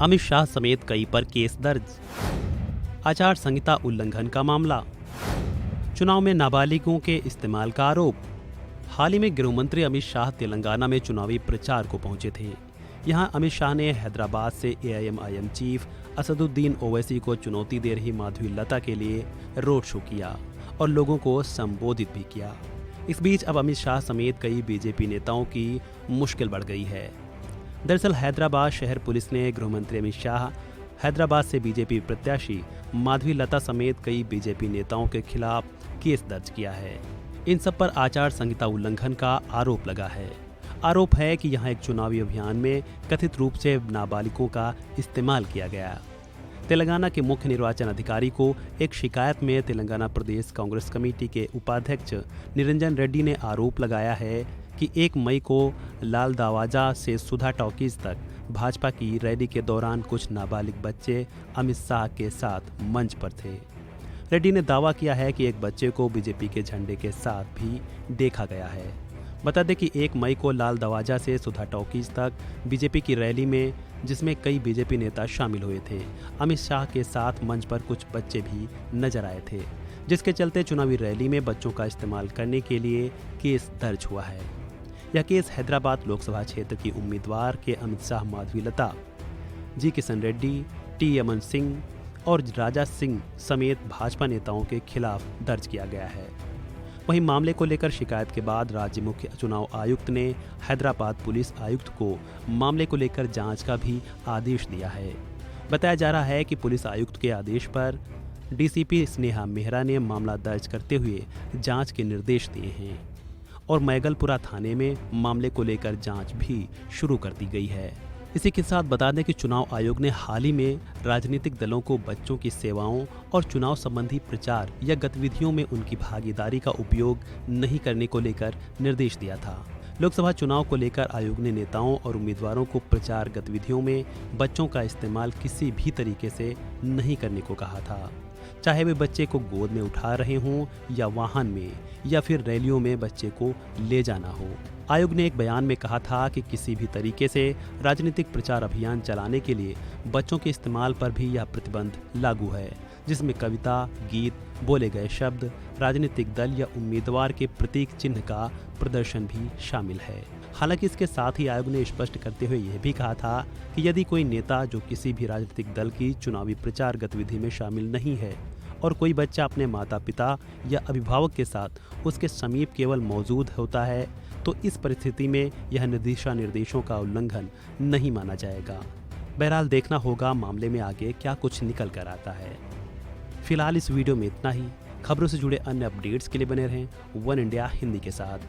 अमित शाह समेत कई पर केस दर्ज। आचार संहिता उल्लंघन का मामला। चुनाव में नाबालिगों के इस्तेमाल का आरोप। हाल ही में गृहमंत्री अमित शाह तेलंगाना में चुनावी प्रचार को पहुंचे थे। यहां अमित शाह ने हैदराबाद से एआईएमआईएम चीफ असदुद्दीन ओवैसी को चुनौती दे रही माधवी लता के लिए रोड शो किया और लोगों को संबोधित भी किया। इस बीच अब अमित शाह समेत कई बीजेपी नेताओं की मुश्किल बढ़ गई है। दरअसल हैदराबाद शहर पुलिस ने गृहमंत्री अमित शाह, हैदराबाद से बीजेपी प्रत्याशी माधवी लता समेत कई बीजेपी नेताओं के खिलाफ केस दर्ज किया है। इन सब पर आचार संहिता उल्लंघन का आरोप लगा है। आरोप है कि यहां एक चुनावी अभियान में कथित रूप से नाबालिगों का इस्तेमाल किया गया। तेलंगाना के मुख्य निर्वाचन अधिकारी को एक शिकायत में तेलंगाना प्रदेश कांग्रेस कमेटी के उपाध्यक्ष निरंजन रेड्डी ने आरोप लगाया है कि 1 मई को लाल दरवाजा से सुधा टॉकीज तक भाजपा की रैली के दौरान कुछ नाबालिग बच्चे अमित शाह के साथ मंच पर थे। रेड्डी ने दावा किया है कि एक बच्चे को बीजेपी के झंडे के साथ भी देखा गया है। बता दें कि 1 मई को लाल दरवाजा से सुधा टॉकीज तक बीजेपी की रैली में, जिसमें कई बीजेपी नेता शामिल हुए थे, अमित शाह के साथ मंच पर कुछ बच्चे भी नजर आए थे, जिसके चलते चुनावी रैली में बच्चों का इस्तेमाल करने के लिए केस दर्ज हुआ है। यह केस हैदराबाद लोकसभा क्षेत्र की उम्मीदवार के अमित शाह, माधवी लता, जी किशन रेड्डी, टी अमन सिंह और राजा सिंह समेत भाजपा नेताओं के खिलाफ दर्ज किया गया है। वहीं मामले को लेकर शिकायत के बाद राज्य मुख्य चुनाव आयुक्त ने हैदराबाद पुलिस आयुक्त को मामले को लेकर जांच का भी आदेश दिया है। बताया जा रहा है कि पुलिस आयुक्त के आदेश पर डीसीपी स्नेहा मेहरा ने मामला दर्ज करते हुए जांच के निर्देश दिए हैं और मैगलपुरा थाने में मामले को लेकर जांच भी शुरू कर दी गई है। इसी के साथ बता दें कि चुनाव आयोग ने हाल ही में राजनीतिक दलों को बच्चों की सेवाओं और चुनाव संबंधी प्रचार या गतिविधियों में उनकी भागीदारी का उपयोग नहीं करने को लेकर निर्देश दिया था। लोकसभा चुनाव को लेकर आयोग ने नेताओं और उम्मीदवारों को प्रचार गतिविधियों में बच्चों का इस्तेमाल किसी भी तरीके से नहीं करने को कहा था, चाहे वे बच्चे को गोद में उठा रहे हों या वाहन में या फिर रैलियों में बच्चे को ले जाना हो। आयोग ने एक बयान में कहा था कि किसी भी तरीके से राजनीतिक प्रचार अभियान चलाने के लिए बच्चों के इस्तेमाल पर भी यह प्रतिबंध लागू है, जिसमें कविता, गीत, बोले गए शब्द, राजनीतिक दल या उम्मीदवार के प्रतीक चिन्ह का प्रदर्शन भी शामिल है। हालांकि इसके साथ ही आयोग ने स्पष्ट करते हुए यह भी कहा था कि यदि कोई नेता जो किसी भी राजनीतिक दल की चुनावी प्रचार गतिविधि में शामिल नहीं है और कोई बच्चा अपने माता पिता या अभिभावक के साथ उसके समीप केवल मौजूद होता है, तो इस परिस्थिति में यह दिशा निर्देशों का उल्लंघन नहीं माना जाएगा। बहरहाल देखना होगा मामले में आगे क्या कुछ निकल कर आता है। फिलहाल इस वीडियो में इतना ही। खबरों से जुड़े अन्य अपडेट्स के लिए बने रहें वन इंडिया हिंदी के साथ।